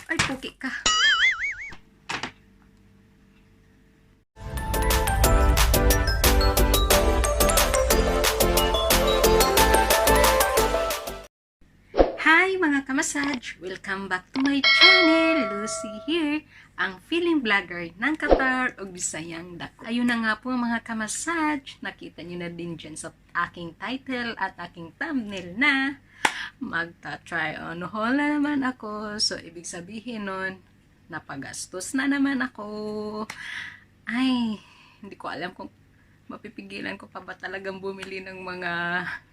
Ay, puki ka. Hi mga kamasaj! Welcome back to my channel! Lucy here, ang feeling vlogger ng Qatar o Bisayang Dako. Ayun na nga po mga kamasaj, nakita nyo na din dyan sa aking title at aking thumbnail na magta-try on haul na naman ako. So, ibig sabihin nun, napagastos na naman ako. Ay, hindi ko alam kung mapipigilan ko pa ba talagang bumili ng mga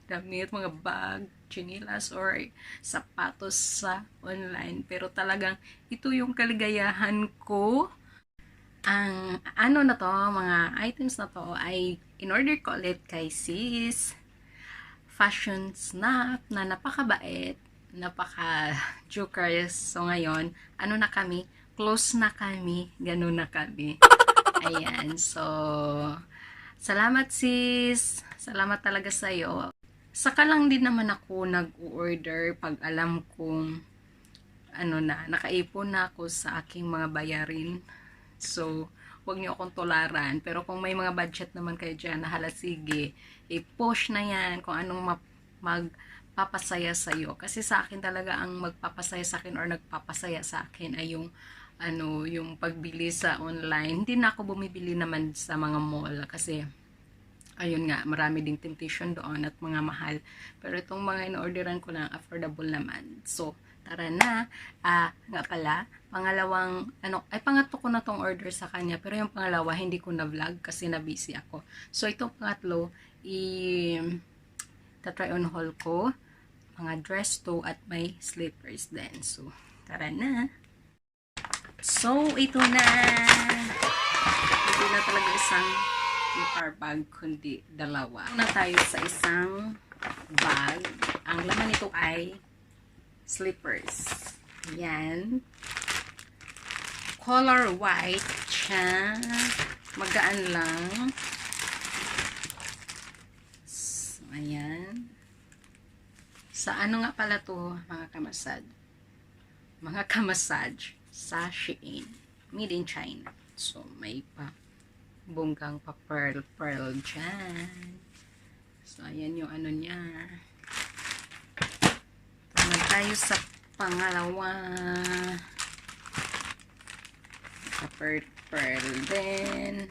damit, mga bag, chinilas, or sapatos sa online. Pero talagang ito yung kaligayahan ko. Ang ano na to, mga items na to ay in-order ko ulit kay sis Fashion Snap na napakabait, napaka-jokers. So ngayon, ano na kami, close na kami, ganun na kami. Ayan, so salamat sis, salamat talaga sa'yo. Saka lang din naman ako nag-order pag alam kong ano na, nakaipon na ako sa aking mga bayarin. So, wag niyo akong tularan. Pero kung may mga budget naman kayo dyan, hala sige, i-push na yan kung anong magpapasaya sa'yo. Kasi sa akin talaga ang magpapasaya sa akin or nagpapasaya sa akin ay yung ano, yung pagbili sa online. Hindi na ako bumibili naman sa mga mall kasi ayun nga, marami ding temptation doon at mga mahal. Pero itong mga in-orderan ko lang, affordable naman. So, tara na. Nga pala, pangalawang, pangatlo ko na tong order sa kanya. Pero yung pangalawa, hindi ko na-vlog kasi na-busy ako. So, itong pangatlo, try on haul ko. Mga dress to at may slippers din. So, tara na. So, ito na. Ito na talaga isang paper bag, kundi dalawa. Na tayo sa isang bag. Ang laman nito ay slippers. Yan. Color white siya. Magaan lang. So, ayan. Sa ano nga pala to, mga kamasad? Mga kamasaj sa Shein. Made in China. So, may pa bonggang pa pearl dyan. So, ayan yung ano niya. Naman tayo sa pangalawa. Sa pearl din.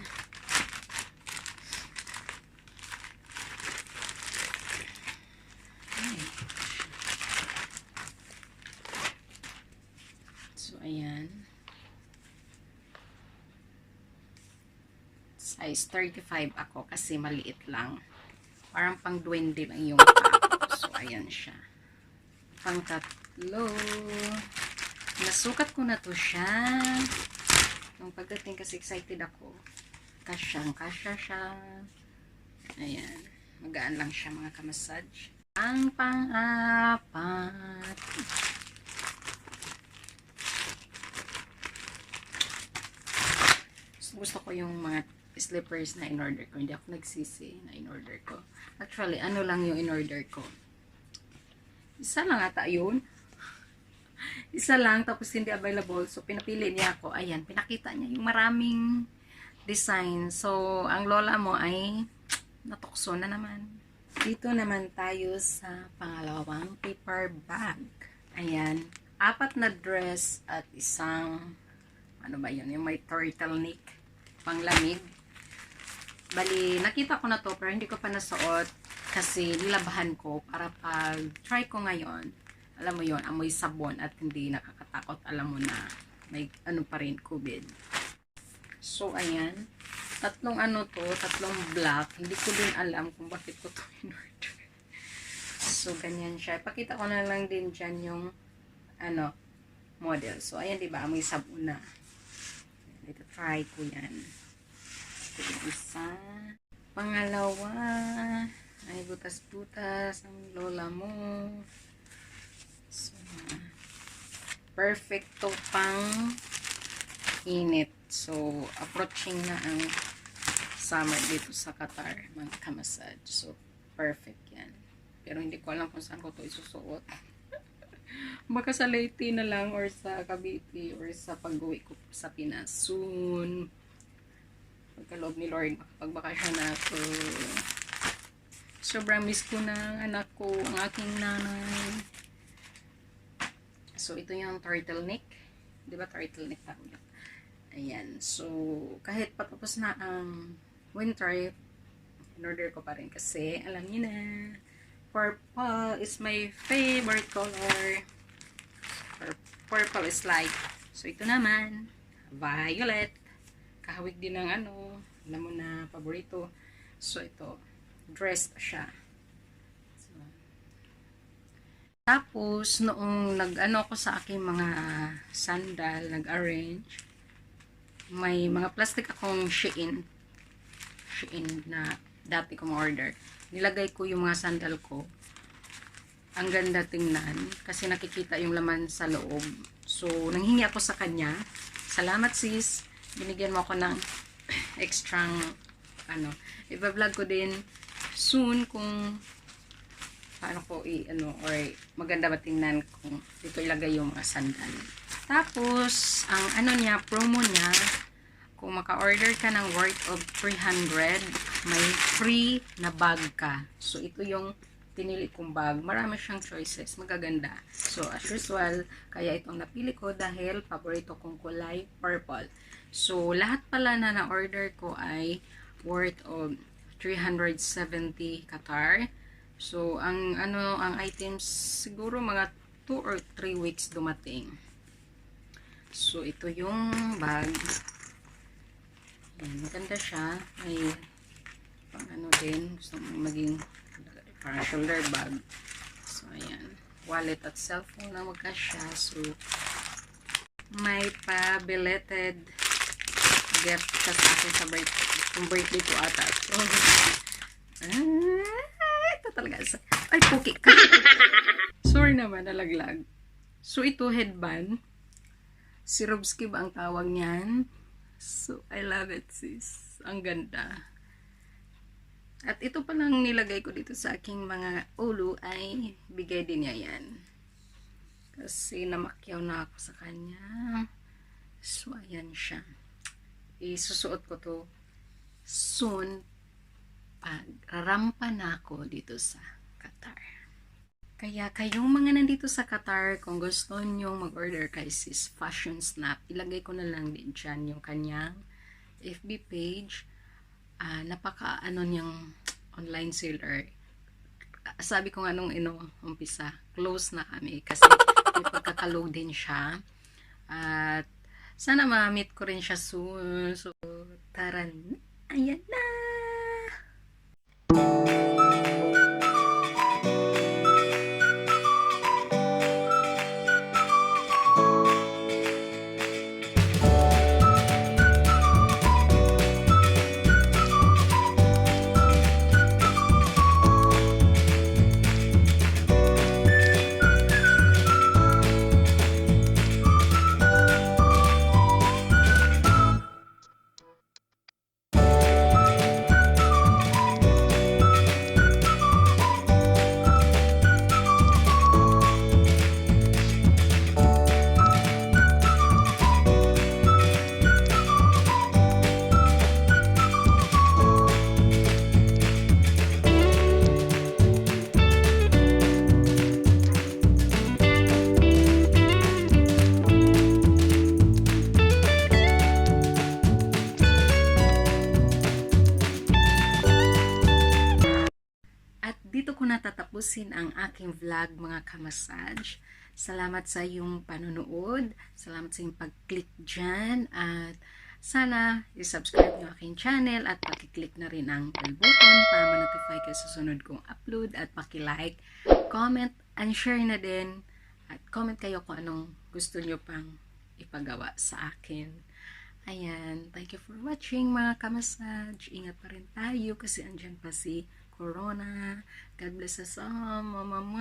So, ayan. Size 35 ako kasi maliit lang. Parang pang duwende lang yung top. So, ayan siya. Pangtatlo. Nasukat ko na to siya. Nung pagdating kasi excited ako. Kasya siya. Ayan. Magaan lang siya mga kamasaj. Ang pang-apat. Gusto ko yung mga slippers na in-order ko. Hindi ako nagsisi na in-order ko. Actually, ano lang yung in-order ko. Isa lang ata yun. Isa lang, tapos hindi available. So, pinapili niya ako. Ayan, pinakita niya yung maraming design. So, ang lola mo ay natukso na naman. Dito naman tayo sa pangalawang paper bag. Ayan, 4 na dress at isang, ano ba yun, yung may turtleneck, panglamig. Bali, nakita ko na to pero hindi ko pa nasuot kasi nilabahan ko para pag try ko ngayon, alam mo yon, amoy sabon at hindi nakakatakot, alam mo na may ano pa rin, COVID. So, ayan. Tatlong black. Hindi ko din alam kung bakit ko to in-order. So, ganyan siya. Pakita ko na lang din dyan yung model. So, ayan, diba? Amoy sabon na. Ito, try ko yan. Ito yung isa. Pangalawa. Ay, butas-butas ang lola mo. So, perfecto pang init. So, approaching na ang summer dito sa Qatar, mga kamasad. So, perfect yan. Pero hindi ko alam kung saan ko to isusuot. Baka sa Leyte na lang or sa Cavite or sa pag-uwi ko sa Pinas soon. Pagkaloob ni Lord, makapagbakasyon na ako. Sobrang miss ko ng anak ko, ang aking nanay. So, ito yung turtleneck. Di ba turtleneck tawag yun? Ayan. So, kahit patapos na ang winter, in-order ko pa rin kasi, alam niyo na, purple is my favorite color. Purple is light. So, ito naman, violet. Kahawig din ng ano, alam mo na, paborito. So, ito, dressed siya. So, tapos, noong nag-ano ko sa aking mga sandal, nag-arrange, may mga plastic akong Shein na dati kong order. Nilagay ko yung mga sandal ko. Ang ganda tingnan kasi nakikita yung laman sa loob. So, nanghingi ako sa kanya. Salamat sis. Binigyan mo ako ng extra ano. I-vlog ko din soon kung paano ko or maganda ba tingnan kung dito ilagay yung mga sandal. Tapos, ang ano niya, promo niya, kung maka-order ka ng worth of 300, may free na bag ka. So, ito yung pinili kong bag. Marami siyang choices. Magaganda. So, as usual, kaya itong napili ko dahil paborito kong kulay, purple. So, lahat pala na na-order ko ay worth of 370 Qatar. So, ang items, siguro mga 2 or 3 weeks dumating. So, ito yung bag. Ayan, maganda siya. May pang ano din. Gusto mo maging parang shoulder bag. So, ayan. Wallet at cellphone na magkasya. So, may pa-belated gift siya sa akin sa birthday ko ata. So, ito talaga. Ay, puki ka. Sorry naman, nalaglag. So, ito headband. Sirobski ba ang tawag niyan? So, I love it, sis. Ang ganda. At ito pa lang nilagay ko dito sa aking mga ulo ay bigay din niya yan. Kasi namakyaw na ako sa kanya. So, ayan siya. Isusuot ko to soon pag rarampa na ako dito sa Qatar. Kaya kayong mga nandito sa Qatar, kung gusto nyong mag-order kay Sis Fashion Snap, ilagay ko na lang din dyan yung kanyang FB page. Napaka niyang online seller. Sabi ko nga nung umpisa, close na kami kasi may pagkakaload din siya. At sana ma-meet ko rin siya soon. So, taran, ayan na! Dito ko natatapusin ang aking vlog mga kamasaj. Salamat sa iyong panonood. Salamat sa iyong pag-click dyan. At sana i-subscribe nyo aking channel at paki-click na rin ang bell button para ma-notify kayo sa sunod kong upload. At paki-like, comment, and share na din. At comment kayo kung anong gusto nyo pang ipagawa sa akin. Ayan. Thank you for watching mga kamasaj. Ingat pa rin tayo kasi andyan pa si Corona. God bless us all, mama.